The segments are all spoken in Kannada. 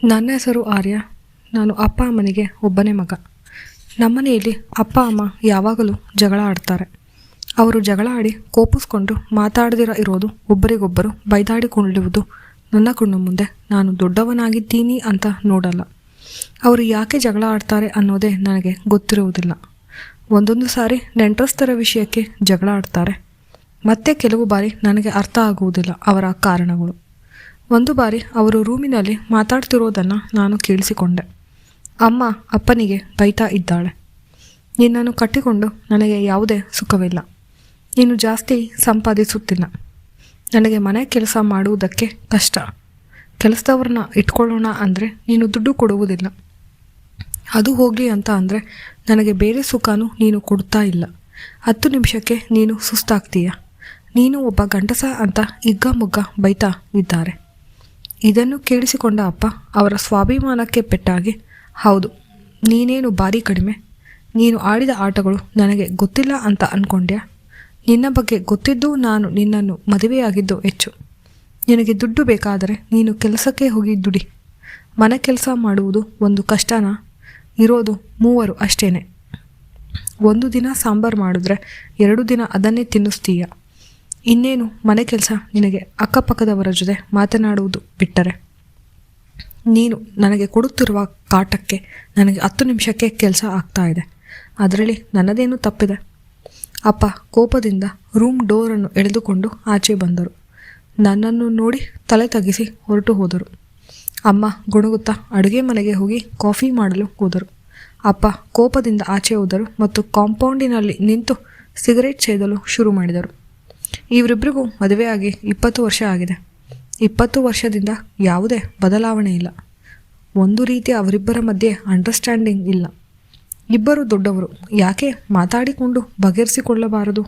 ನನ್ನ ಹೆಸರು ಆರ್ಯ. ನಾನು ಅಪ್ಪ ಅಮ್ಮನಿಗೆ ಒಬ್ಬನೇ ಮಗ. ನಮ್ಮನೆಯಲ್ಲಿ ಅಪ್ಪ ಅಮ್ಮ ಯಾವಾಗಲೂ ಜಗಳ ಆಡ್ತಾರೆ. ಅವರು ಜಗಳ ಆಡಿ ಕೋಪಿಸ್ಕೊಂಡು ಮಾತಾಡದಿರ ಇರೋದು, ಒಬ್ಬರಿಗೊಬ್ಬರು ಬೈದಾಡಿಕೊಳ್ಳುವುದು ನನ್ನ ಕಣ್ಣು ಮುಂದೆ ನಾನು ದೊಡ್ಡವನಾಗಿದ್ದೀನಿ ಅಂತ ನೋಡಲ್ಲ. ಅವರು ಯಾಕೆ ಜಗಳ ಆಡ್ತಾರೆ ಅನ್ನೋದೇ ನನಗೆ ಗೊತ್ತಿರುವುದಿಲ್ಲ. ಒಂದೊಂದು ಸಾರಿ ನೆಂಟಸ್ತರ ವಿಷಯಕ್ಕೆ ಜಗಳ ಆಡ್ತಾರೆ. ಮತ್ತೆ ಕೆಲವು ಬಾರಿ ನನಗೆ ಅರ್ಥ ಆಗುವುದಿಲ್ಲ ಅವರ ಕಾರಣಗಳು. ಒಂದು ಬಾರಿ ಅವರು ರೂಮಿನಲ್ಲಿ ಮಾತಾಡ್ತಿರೋದನ್ನು ನಾನು ಕೇಳಿಸಿಕೊಂಡೆ. ಅಮ್ಮ ಅಪ್ಪನಿಗೆ ಬೈತಾ ಇದ್ದಾಳೆ. ನಿನ್ನನ್ನು ಕಟ್ಟಿಕೊಂಡು ನನಗೆ ಯಾವುದೇ ಸುಖವಿಲ್ಲ. ನೀನು ಜಾಸ್ತಿ ಸಂಪಾದಿಸುತ್ತಿಲ್ಲ. ನನಗೆ ಮನೆ ಕೆಲಸ ಮಾಡುವುದಕ್ಕೆ ಕಷ್ಟ. ಕೆಲಸದವ್ರನ್ನ ಇಟ್ಕೊಳ್ಳೋಣ ಅಂದರೆ ನೀನು ದುಡ್ಡು ಕೊಡುವುದಿಲ್ಲ. ಅದು ಹೋಗಲಿ ಅಂತ ಅಂದರೆ ನನಗೆ ಬೇರೆ ಸುಖನೂ ನೀನು ಕೊಡ್ತಾ ಇಲ್ಲ. 10 ನಿಮಿಷಕ್ಕೆ ನೀನು ಸುಸ್ತಾಗ್ತೀಯ. ನೀನು ಒಬ್ಬ ಗಂಡಸ ಅಂತ ಹಿಗ್ಗಮುಗ್ಗ ಬೈತಾ ಇದ್ದಾರೆ. ಇದನ್ನು ಕೇಳಿಸಿಕೊಂಡ ಅಪ್ಪ ಅವರ ಸ್ವಾಭಿಮಾನಕ್ಕೆ ಪೆಟ್ಟಾಗಿ, ಹೌದು, ನೀನೇನು ಭಾರಿ ಕಡಿಮೆ. ನೀನು ಆಡಿದ ಆಟಗಳು ನನಗೆ ಗೊತ್ತಿಲ್ಲ ಅಂತ ಅಂದ್ಕೊಂಡ್ಯಾ? ನಿನ್ನ ಬಗ್ಗೆ ಗೊತ್ತಿದ್ದು ನಾನು ನಿನ್ನನ್ನು ಮದುವೆಯಾಗಿದ್ದು ಹೆಚ್ಚು. ನಿನಗೆ ದುಡ್ಡು ಬೇಕಾದರೆ ನೀನು ಕೆಲಸಕ್ಕೆ ಹೋಗಿ ದುಡಿ. ಮನೆ ಕೆಲಸ ಮಾಡುವುದು ಒಂದು ಕಷ್ಟನಾ? ಇರೋದು 3 ಅಷ್ಟೇನೆ. ಒಂದು ದಿನ ಸಾಂಬಾರು ಮಾಡಿದ್ರೆ 2 ದಿನ ಅದನ್ನೇ ತಿನ್ನಿಸ್ತೀಯ. ಇನ್ನೇನು ಮನೆ ಕೆಲಸ ನಿನಗೆ ಅಕ್ಕಪಕ್ಕದವರ ಜೊತೆ ಮಾತನಾಡುವುದು ಬಿಟ್ಟರೆ. ನೀನು ನನಗೆ ಕೊಡುತ್ತಿರುವ ಕಾಟಕ್ಕೆ ನನಗೆ 10 ನಿಮಿಷಕ್ಕೆ ಕೆಲಸ ಆಗ್ತಾ ಇದೆ. ಅದರಲ್ಲಿ ನನ್ನದೇನು ತಪ್ಪಿದೆ? ಅಪ್ಪ ಕೋಪದಿಂದ ರೂಮ್ ಡೋರನ್ನು ಎಳೆದುಕೊಂಡು ಆಚೆ ಬಂದರು. ನನ್ನನ್ನು ನೋಡಿ ತಲೆ ತಗ್ಗಿಸಿ ಹೊರಟು ಹೋದರು. ಅಮ್ಮ ಗುಣಗುತ್ತಾ ಅಡುಗೆ ಮನೆಗೆ ಹೋಗಿ ಕಾಫಿ ಮಾಡಲು ಹೋದರು. ಅಪ್ಪ ಕೋಪದಿಂದ ಆಚೆ ಹೋದರು ಮತ್ತು ಕಾಂಪೌಂಡಿನಲ್ಲಿ ನಿಂತು ಸಿಗರೇಟ್ ಸೇದಲು ಶುರು ಮಾಡಿದರು. ಇವರಿಬ್ಬರಿಗೂ ಮದುವೆಯಾಗಿ 20 ವರ್ಷ ಆಗಿದೆ. 20 ವರ್ಷದಿಂದ ಯಾವುದೇ ಬದಲಾವಣೆ ಇಲ್ಲ. ಒಂದು ರೀತಿ ಅವರಿಬ್ಬರ ಮಧ್ಯೆ ಅಂಡರ್ಸ್ಟ್ಯಾಂಡಿಂಗ್ ಇಲ್ಲ. ಇಬ್ಬರು ದೊಡ್ಡವರು, ಯಾಕೆ ಮಾತಾಡಿಕೊಂಡು ಬಗೆಹರಿಸಿಕೊಳ್ಳಬಾರದು?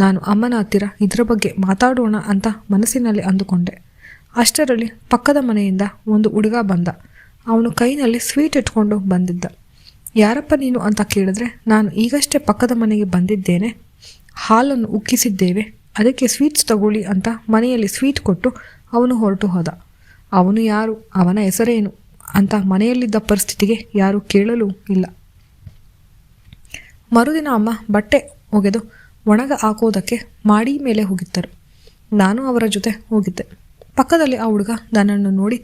ನಾನು ಅಮ್ಮನ ಹತ್ತಿರ ಇದರ ಬಗ್ಗೆ ಮಾತಾಡೋಣ ಅಂತ ಮನಸ್ಸಿನಲ್ಲಿ ಅಂದುಕೊಂಡೆ. ಅಷ್ಟರಲ್ಲಿ ಪಕ್ಕದ ಮನೆಯಿಂದ ಒಂದು ಹುಡುಗ ಬಂದ. ಅವನು ಕೈನಲ್ಲಿ ಸ್ವೀಟ್ ಇಟ್ಕೊಂಡು ಬಂದಿದ್ದ. ಯಾರಪ್ಪ ನೀನು ಅಂತ ಕೇಳಿದ್ರೆ, ನಾನು ಈಗಷ್ಟೇ ಪಕ್ಕದ ಮನೆಗೆ ಬಂದಿದ್ದೇನೆ, ಹಾಲನ್ನು ಉಕ್ಕಿಸಿದ್ದೇವೆ, ಅದಕ್ಕೆ ಸ್ವೀಟ್ಸ್ ತಗೊಳ್ಳಿ ಅಂತ ಮನೆಯಲ್ಲಿ ಸ್ವೀಟ್ ಕೊಟ್ಟು ಅವನು ಹೊರಟು ಹೋದ. ಅವನು ಯಾರು, ಅವನ ಹೆಸರೇನು ಅಂತ ಮನೆಯಲ್ಲಿದ್ದ ಪರಿಸ್ಥಿತಿಗೆ ಯಾರೂ ಕೇಳಲೂ ಇಲ್ಲ. ಮರುದಿನ ಅಮ್ಮ ಬಟ್ಟೆ ಒಗೆದು ಒಣಗ ಹಾಕೋದಕ್ಕೆ ಮಾಡಿ ಮೇಲೆ ಹೋಗಿದ್ದರು. ನಾನು ಅವರ ಜೊತೆ ಹೋಗಿದ್ದೆ. ಪಕ್ಕದಲ್ಲಿ ಆ ಹುಡುಗ ನನ್ನನ್ನು ನೋಡಿ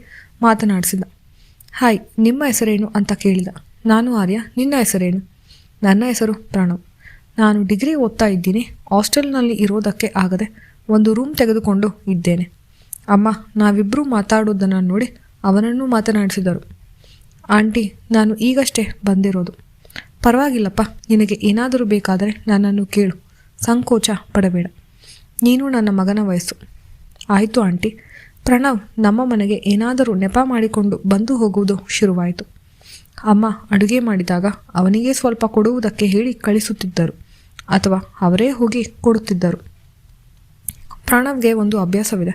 ಮಾತನಾಡಿಸಿದ. ಹಾಯ್, ನಿಮ್ಮ ಹೆಸರೇನು ಅಂತ ಕೇಳಿದ. ನಾನು ಆರ್ಯ, ನಿನ್ನ ಹೆಸರೇನು? ನನ್ನ ಹೆಸರು ಪ್ರಣವ್. ನಾನು ಡಿಗ್ರಿ ಓದ್ತಾ ಇದ್ದೀನಿ. ಹಾಸ್ಟೆಲ್ನಲ್ಲಿ ಇರೋದಕ್ಕೆ ಆಗದೆ ಒಂದು ರೂಮ್ ತೆಗೆದುಕೊಂಡು ಇದ್ದೇನೆ. ಅಮ್ಮ ನಾವಿಬ್ಬರೂ ಮಾತಾಡೋದನ್ನು ನೋಡಿ ಅವನನ್ನು ಮಾತನಾಡಿಸಿದರು. ಆಂಟಿ, ನಾನು ಈಗಷ್ಟೇ ಬಂದಿರೋದು. ಪರವಾಗಿಲ್ಲಪ್ಪ, ನಿನಗೆ ಏನಾದರೂ ಬೇಕಾದರೆ ನನ್ನನ್ನು ಕೇಳು, ಸಂಕೋಚ ಪಡಬೇಡ. ನೀನು ನನ್ನ ಮಗನ ವಯಸ್ಸು. ಆಯಿತು ಆಂಟಿ. ಪ್ರಣವ್ ನಮ್ಮ ಮನೆಗೆ ಏನಾದರೂ ನೆಪ ಮಾಡಿಕೊಂಡು ಬಂದು ಹೋಗುವುದು ಶುರುವಾಯಿತು. ಅಮ್ಮ ಅಡುಗೆ ಮಾಡಿದಾಗ ಅವನಿಗೆ ಸ್ವಲ್ಪ ಕೊಡುವುದಕ್ಕೆ ಹೇಳಿ ಕಳಿಸುತ್ತಿದ್ದರು ಅಥವಾ ಅವರೇ ಹೋಗಿ ಕೊಡುತ್ತಿದ್ದರು. ಪ್ರಣವ್ಗೆ ಒಂದು ಅಭ್ಯಾಸವಿದೆ.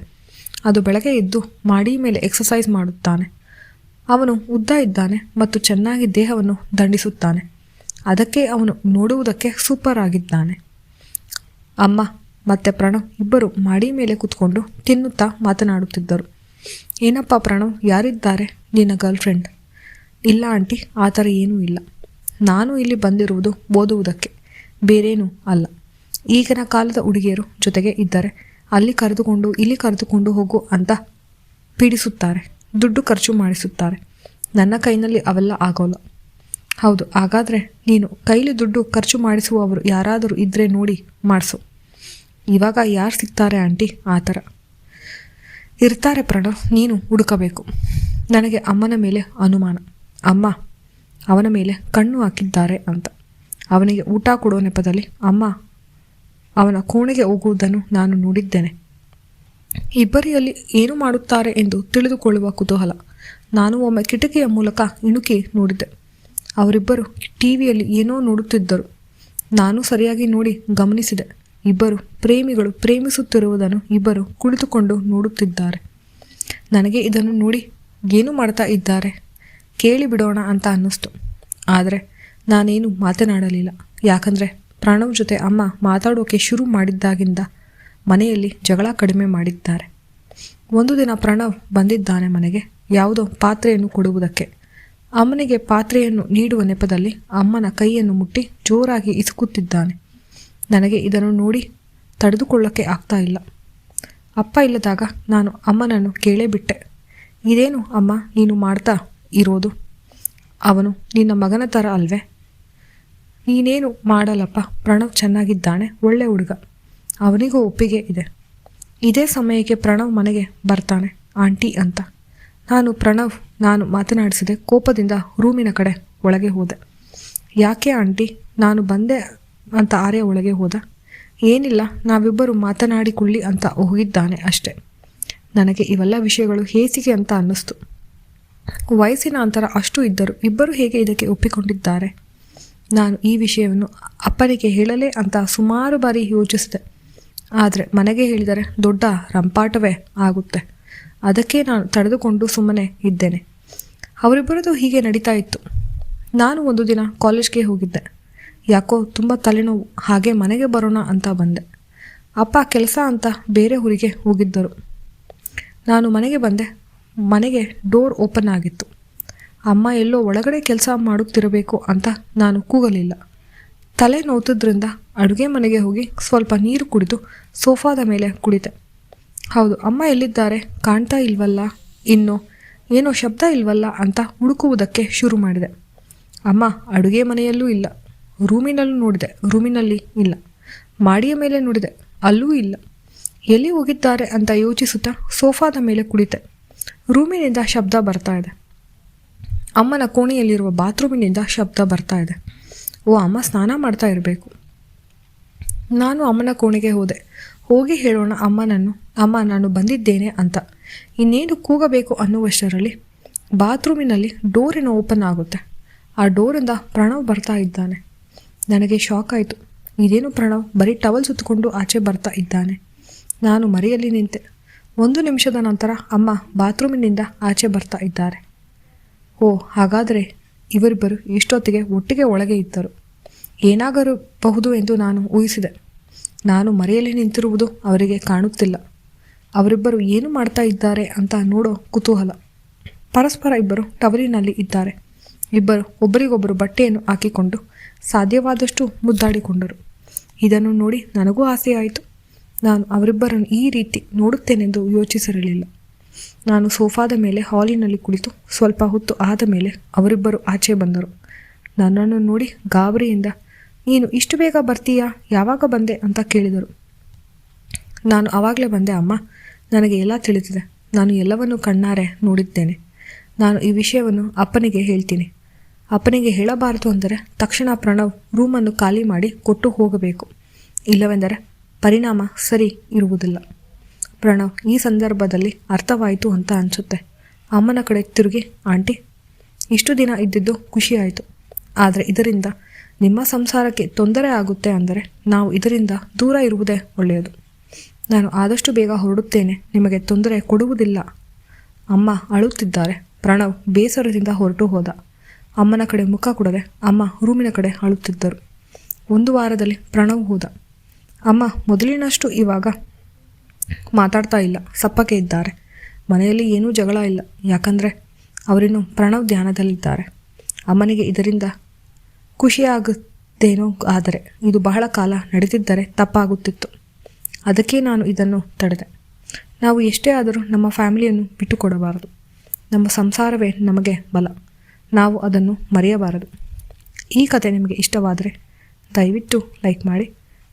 ಅದು ಬೆಳಗ್ಗೆ ಎದ್ದು ಮಾಡಿ ಮೇಲೆ ಎಕ್ಸಸೈಸ್ ಮಾಡುತ್ತಾನೆ. ಅವನು ಉದ್ದ ಇದ್ದಾನೆ ಮತ್ತು ಚೆನ್ನಾಗಿ ದೇಹವನ್ನು ದಂಡಿಸುತ್ತಾನೆ. ಅದಕ್ಕೆ ಅವನು ನೋಡುವುದಕ್ಕೆ ಸೂಪರ್ ಆಗಿದ್ದಾನೆ. ಅಮ್ಮ ಮತ್ತು ಪ್ರಣವ್ ಇಬ್ಬರು ಮಾಡಿ ಮೇಲೆ ಕೂತ್ಕೊಂಡು ತಿನ್ನುತ್ತಾ ಮಾತನಾಡುತ್ತಿದ್ದರು. ಏನಪ್ಪ ಪ್ರಣವ್, ಯಾರಿದ್ದಾರೆ? ನಿನ್ನ ಗರ್ಲ್ ಫ್ರೆಂಡ್? ಇಲ್ಲ ಆಂಟಿ, ಆ ಥರ ಏನೂ ಇಲ್ಲ. ನಾನು ಇಲ್ಲಿ ಬಂದಿರುವುದು ಓದುವುದಕ್ಕೆ, ಬೇರೇನೂ ಅಲ್ಲ. ಈಗಿನ ಕಾಲದ ಹುಡುಗಿಯರು ಜೊತೆಗೆ ಇದ್ದರೆ ಅಲ್ಲಿ ಕರೆದುಕೊಂಡು ಇಲ್ಲಿ ಕರೆದುಕೊಂಡು ಹೋಗು ಅಂತ ಪೀಡಿಸುತ್ತಾರೆ, ದುಡ್ಡು ಖರ್ಚು ಮಾಡಿಸುತ್ತಾರೆ. ನನ್ನ ಕೈನಲ್ಲಿ ಅವೆಲ್ಲ ಆಗೋಲ್ಲ. ಹೌದು, ಹಾಗಾದರೆ ನೀನು ಕೈಲಿ ದುಡ್ಡು ಖರ್ಚು ಮಾಡಿಸುವವರು ಯಾರಾದರೂ ಇದ್ದರೆ ನೋಡಿ ಮಾಡಿಸು. ಇವಾಗ ಯಾರು ಸಿಗ್ತಾರೆ ಆಂಟಿ ಆ ಥರ? ಇರ್ತಾರೆ ಪ್ರಣವ್, ನೀನು ಹುಡುಕಬೇಕು. ನನಗೆ ಅಮ್ಮನ ಮೇಲೆ ಅನುಮಾನ. ಅಮ್ಮ ಅವನ ಮೇಲೆ ಕಣ್ಣು ಹಾಕಿದ್ದಾರೆ ಅಂತ. ಅವನಿಗೆ ಊಟ ಕೊಡೋ ನೆಪದಲ್ಲಿ ಅಮ್ಮ ಅವನ ಕೋಣೆಗೆ ಹೋಗುವುದನ್ನು ನಾನು ನೋಡಿದ್ದೇನೆ. ಇಬ್ಬರಿಯಲ್ಲಿ ಏನು ಮಾಡುತ್ತಾರೆ ಎಂದು ತಿಳಿದುಕೊಳ್ಳುವ ಕುತೂಹಲ. ನಾನು ಒಮ್ಮೆ ಕಿಟಕಿಯ ಮೂಲಕ ಇಣುಕಿ ನೋಡಿದ್ದೆ. ಅವರಿಬ್ಬರು ಟಿವಿಯಲ್ಲಿ ಏನೋ ನೋಡುತ್ತಿದ್ದರು. ನಾನು ಸರಿಯಾಗಿ ನೋಡಿ ಗಮನಿಸಿದೆ. ಇಬ್ಬರು ಪ್ರೇಮಿಗಳು ಪ್ರೇಮಿಸುತ್ತಿರುವುದನ್ನು ಇಬ್ಬರು ಕುಳಿತುಕೊಂಡು ನೋಡುತ್ತಿದ್ದಾರೆ. ನನಗೆ ಇದನ್ನು ನೋಡಿ ಏನು ಮಾಡ್ತಾ ಇದ್ದಾರೆ ಕೇಳಿ ಬಿಡೋಣ ಅಂತ ಅನ್ನಿಸ್ತು. ಆದರೆ ನಾನೇನು ಮಾತನಾಡಲಿಲ್ಲ. ಯಾಕಂದರೆ ಪ್ರಣವ್ ಜೊತೆ ಅಮ್ಮ ಮಾತಾಡೋಕೆ ಶುರು ಮಾಡಿದ್ದಾಗಿಂದ ಮನೆಯಲ್ಲಿ ಜಗಳ ಕಡಿಮೆ ಮಾಡಿದ್ದಾರೆ. ಒಂದು ದಿನ ಪ್ರಣವ್ ಬಂದಿದ್ದಾನೆ ಮನೆಗೆ. ಯಾವುದೋ ಪಾತ್ರೆಯನ್ನು ಕೊಡುವುದಕ್ಕೆ. ಅಮ್ಮನಿಗೆ ಪಾತ್ರೆಯನ್ನು ನೀಡುವ ನೆಪದಲ್ಲಿ ಅಮ್ಮನ ಕೈಯನ್ನು ಮುಟ್ಟಿ ಜೋರಾಗಿ ಇಸುಕುತ್ತಿದ್ದಾನೆ. ನನಗೆ ಇದನ್ನು ನೋಡಿ ತಡೆದುಕೊಳ್ಳೋಕ್ಕೆ ಆಗ್ತಾ ಇಲ್ಲ. ಅಪ್ಪ ಇಲ್ಲದಾಗ ನಾನು ಅಮ್ಮನನ್ನು ಕೇಳೇ ಬಿಟ್ಟೆ. ಇದೇನು ಅಮ್ಮ ನೀನು ಮಾಡ್ತಾ ಇರೋದು? ಅವನು ನಿನ್ನ ಮಗನ ಥರ ಅಲ್ವೇ? ನೀನೇನು ಮಾಡಲ್ಲಪ್ಪ, ಪ್ರಣವ್ ಚೆನ್ನಾಗಿದ್ದಾನೆ, ಒಳ್ಳೆ ಹುಡುಗ, ಅವನಿಗೂ ಒಪ್ಪಿಗೆ ಇದೆ. ಇದೇ ಸಮಯಕ್ಕೆ ಪ್ರಣವ್ ಮನೆಗೆ ಬರ್ತಾನೆ ಆಂಟಿ ಅಂತ. ನಾನು ಮಾತನಾಡಿಸಿದೆ. ಕೋಪದಿಂದ ರೂಮಿನ ಕಡೆ ಒಳಗೆ ಹೋದೆ. ಯಾಕೆ ಆಂಟಿ? ನಾನು ಬಂದೆ ಅಂತ ಆರ್ಯ ಒಳಗೆ ಹೋದ. ಏನಿಲ್ಲ, ನಾವಿಬ್ಬರು ಮಾತನಾಡಿಕೊಳ್ಳಿ ಅಂತ ಹೋಗಿದ್ದಾನೆ ಅಷ್ಟೆ. ನನಗೆ ಇವೆಲ್ಲ ವಿಷಯಗಳು ಹೇಸಿಗೆ ಅಂತ ಅನ್ನಿಸ್ತು. ವಯಸ್ಸಿನ ಅಂತರ ಅಷ್ಟು ಇದ್ದರು ಇಬ್ಬರು ಹೇಗೆ ಇದಕ್ಕೆ ಒಪ್ಪಿಕೊಂಡಿದ್ದಾರೆ? ನಾನು ಈ ವಿಷಯವನ್ನು ಅಪ್ಪನಿಗೆ ಹೇಳಲೇ ಅಂತ ಸುಮಾರು ಬಾರಿ ಯೋಚಿಸಿದೆ. ಆದರೆ ಮನೆಗೆ ಹೇಳಿದರೆ ದೊಡ್ಡ ರಂಪಾಟವೇ ಆಗುತ್ತೆ. ಅದಕ್ಕೆ ನಾನು ತಡೆದುಕೊಂಡು ಸುಮ್ಮನೆ ಇದ್ದೇನೆ. ಅವರಿಬ್ಬರದು ಹೀಗೆ ನಡೀತಾ ಇತ್ತು. ನಾನು ಒಂದು ದಿನ ಕಾಲೇಜ್ಗೆ ಹೋಗಿದ್ದೆ. ಯಾಕೋ ತುಂಬ ತಲೆನೋವು, ಹಾಗೆ ಮನೆಗೆ ಬರೋಣ ಅಂತ ಬಂದೆ. ಅಪ್ಪ ಕೆಲಸ ಅಂತ ಬೇರೆ ಊರಿಗೆ ಹೋಗಿದ್ದರು. ನಾನು ಮನೆಗೆ ಬಂದೆ. ಮನೆಗೆ ಡೋರ್ ಓಪನ್ ಆಗಿತ್ತು. ಅಮ್ಮ ಎಲ್ಲೋ ಒಳಗಡೆ ಕೆಲಸ ಮಾಡುತ್ತಿರಬೇಕು ಅಂತ ನಾನು ಕೂಗಲಿಲ್ಲ. ತಲೆ ನೋವುತ್ತಿದ್ದರಿಂದ ಅಡುಗೆ ಮನೆಗೆ ಹೋಗಿ ಸ್ವಲ್ಪ ನೀರು ಕುಡಿದು ಸೋಫಾದ ಮೇಲೆ ಕುಳಿತೆ. ಹೌದು, ಅಮ್ಮ ಎಲ್ಲಿದ್ದಾರೆ? ಕಾಣ್ತಾ ಇಲ್ವಲ್ಲ, ಇನ್ನೂ ಏನೋ ಶಬ್ದ ಇಲ್ವಲ್ಲ ಅಂತ ಹುಡುಕುವುದಕ್ಕೆ ಶುರು ಮಾಡಿದೆ. ಅಮ್ಮ ಅಡುಗೆ ಮನೆಯಲ್ಲೂ ಇಲ್ಲ. ರೂಮಿನಲ್ಲೂ ನೋಡಿದೆ, ರೂಮಿನಲ್ಲಿ ಇಲ್ಲ. ಮಾಡಿಯ ಮೇಲೆ ನೋಡಿದೆ, ಅಲ್ಲೂ ಇಲ್ಲ. ಎಲ್ಲಿ ಹೋಗಿದ್ದಾರೆ ಅಂತ ಯೋಚಿಸುತ್ತಾ ಸೋಫಾದ ಮೇಲೆ ಕುಳಿತೆ. ರೂಮಿನಿಂದ ಶಬ್ದ ಬರ್ತಾ ಇದೆ. ಅಮ್ಮನ ಕೋಣೆಯಲ್ಲಿರುವ ಬಾತ್ರೂಮಿನಿಂದ ಶಬ್ದ ಬರ್ತಾ ಇದೆ. ಓ, ಅಮ್ಮ ಸ್ನಾನ ಮಾಡ್ತಾ ಇರಬೇಕು. ನಾನು ಅಮ್ಮನ ಕೋಣೆಗೆ ಹೋದೆ. ಹೋಗಿ ಹೇಳೋಣ ಅಮ್ಮ ನಾನು ಬಂದಿದ್ದೇನೆ ಅಂತ. ಇನ್ನೇನು ಕೂಗಬೇಕು ಅನ್ನುವಷ್ಟರಲ್ಲಿ ಬಾತ್ರೂಮಿನಲ್ಲಿ ಡೋರಿನ ಓಪನ್ ಆಗುತ್ತೆ. ಆ ಡೋರಿಂದ ಪ್ರಣವ್ ಬರ್ತಾ ಇದ್ದಾನೆ. ನನಗೆ ಶಾಕ್ ಆಯಿತು. ಇದೇನು ಪ್ರಣವ್ ಬರೀ ಟವಲ್ ಸುತ್ತಕೊಂಡು ಆಚೆ ಬರ್ತಾ ಇದ್ದಾನೆ? ನಾನು ಮರೆಯಲ್ಲಿ ನಿಂತೆ. 1 ನಿಮಿಷದ ನಂತರ ಅಮ್ಮ ಬಾತ್ರೂಮಿನಿಂದ ಆಚೆ ಬರ್ತಾ ಇದ್ದಾರೆ. ಓ, ಹಾಗಾದರೆ ಇವರಿಬ್ಬರು ಇಷ್ಟೊತ್ತಿಗೆ ಒಟ್ಟಿಗೆ ಒಳಗೆ ಇದ್ದರು. ಏನಾಗಬಹುದು ಎಂದು ನಾನು ಊಹಿಸಿದೆ. ನಾನು ಮರೆಯಲ್ಲಿ ನಿಂತಿರುವುದು ಅವರಿಗೆ ಕಾಣುತ್ತಿಲ್ಲ. ಅವರಿಬ್ಬರು ಏನು ಮಾಡ್ತಾ ಇದ್ದಾರೆ ಅಂತ ನೋಡೋ ಕುತೂಹಲ. ಪರಸ್ಪರ ಇಬ್ಬರು ಟವಲಿನಲ್ಲಿ ಇದ್ದಾರೆ. ಇಬ್ಬರು ಒಬ್ಬರಿಗೊಬ್ಬರು ಬಟ್ಟೆಯನ್ನು ಹಾಕಿಕೊಂಡು ಸಾಧ್ಯವಾದಷ್ಟು ಮುದ್ದಾಡಿಕೊಂಡರು. ಇದನ್ನು ನೋಡಿ ನನಗೂ ಆಸೆ ಆಯಿತು. ನಾನು ಅವರಿಬ್ಬರನ್ನು ಈ ರೀತಿ ನೋಡುತ್ತೇನೆಂದು ಯೋಚಿಸಿರಲಿಲ್ಲ. ನಾನು ಸೋಫಾದ ಮೇಲೆ ಹಾಲಿನಲ್ಲಿ ಕುಳಿತು ಸ್ವಲ್ಪ ಹೊತ್ತು ಆದ ಮೇಲೆ ಅವರಿಬ್ಬರು ಆಚೆ ಬಂದರು. ನನ್ನನ್ನು ನೋಡಿ ಗಾಬರಿಯಿಂದ, ನೀನು ಇಷ್ಟು ಬೇಗ ಬರ್ತೀಯಾ? ಯಾವಾಗ ಬಂದೆ ಅಂತ ಕೇಳಿದರು. ನಾನು ಆವಾಗಲೇ ಬಂದೆ ಅಮ್ಮ. ನನಗೆ ಎಲ್ಲ ತಿಳಿದಿದೆ. ನಾನು ಎಲ್ಲವನ್ನು ಕಣ್ಣಾರೆ ನೋಡಿದ್ದೇನೆ. ನಾನು ಈ ವಿಷಯವನ್ನು ಅಪ್ಪನಿಗೆ ಹೇಳ್ತೀನಿ. ಅಪ್ಪನಿಗೆ ಹೇಳಬಾರದು ಅಂದರೆ ತಕ್ಷಣ ಪ್ರಣವ್ ರೂಮನ್ನು ಖಾಲಿ ಮಾಡಿ ಕೊಟ್ಟು ಹೋಗಬೇಕು. ಇಲ್ಲವೆಂದರೆ ಪರಿಣಾಮ ಸರಿ ಇರುವುದಿಲ್ಲ. ಪ್ರಣವ್ ಈ ಸಂದರ್ಭದಲ್ಲಿ ಅರ್ಥವಾಯಿತು ಅಂತ ಅನಿಸುತ್ತೆ. ಅಮ್ಮನ ಕಡೆ ತಿರುಗಿ, ಆಂಟಿ, ಇಷ್ಟು ದಿನ ಇದ್ದಿದ್ದು ಖುಷಿಯಾಯಿತು. ಆದರೆ ಇದರಿಂದ ನಿಮ್ಮ ಸಂಸಾರಕ್ಕೆ ತೊಂದರೆ ಆಗುತ್ತೆ ಅಂದರೆ ನಾವು ಇದರಿಂದ ದೂರ ಇರುವುದೇ ಒಳ್ಳೆಯದು. ನಾನು ಆದಷ್ಟು ಬೇಗ ಹೊರಡುತ್ತೇನೆ, ನಿಮಗೆ ತೊಂದರೆ ಕೊಡುವುದಿಲ್ಲ. ಅಮ್ಮ ಅಳುತ್ತಿದ್ದಾರೆ. ಪ್ರಣವ್ ಬೇಸರದಿಂದ ಹೊರಟು ಹೋದ. ಅಮ್ಮನ ಕಡೆ ಮುಖ ಕೊಡದೆ ಅಮ್ಮ ರೂಮಿನ ಕಡೆ ಅಳುತ್ತಿದ್ದರು. 1 ವಾರದಲ್ಲಿ ಪ್ರಣವ್ ಹೋದ. ಅಮ್ಮ ಮೊದಲಿನಷ್ಟು ಇವಾಗ ಮಾತಾಡ್ತಾ ಇಲ್ಲ, ಸಪ್ಪಕ್ಕೆ ಇದ್ದಾರೆ. ಮನೆಯಲ್ಲಿ ಏನೂ ಜಗಳ ಇಲ್ಲ, ಯಾಕಂದರೆ ಅವರಿನ್ನು ಪ್ರಣವ್ ಧ್ಯಾನದಲ್ಲಿದ್ದಾರೆ. ಅಮ್ಮನಿಗೆ ಇದರಿಂದ ಖುಷಿಯಾಗುತ್ತೇನೋ, ಆದರೆ ಇದು ಬಹಳ ಕಾಲ ನಡೆದಿದ್ದರೆ ತಪ್ಪಾಗುತ್ತಿತ್ತು. ಅದಕ್ಕೆ ನಾನು ಇದನ್ನು ತಡೆದೆ. ನಾವು ಎಷ್ಟೇ ಆದರೂ ನಮ್ಮ ಫ್ಯಾಮಿಲಿಯನ್ನು ಬಿಟ್ಟುಕೊಡಬಾರದು. ನಮ್ಮ ಸಂಸಾರವೇ ನಮಗೆ ಬಲ. ನಾವು ಅದನ್ನು ಮರೆಯಬಾರದು. ಈ ಕತೆ ನಿಮಗೆ ಇಷ್ಟವಾದರೆ ದಯವಿಟ್ಟು ಲೈಕ್ ಮಾಡಿ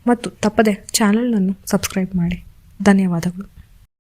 ಮತ್ತು ತಪ್ಪದೆ ಚಾನಲನ್ನು ಸಬ್ಸ್ಕ್ರೈಬ್ ಮಾಡಿ. ಧನ್ಯವಾದಗಳು.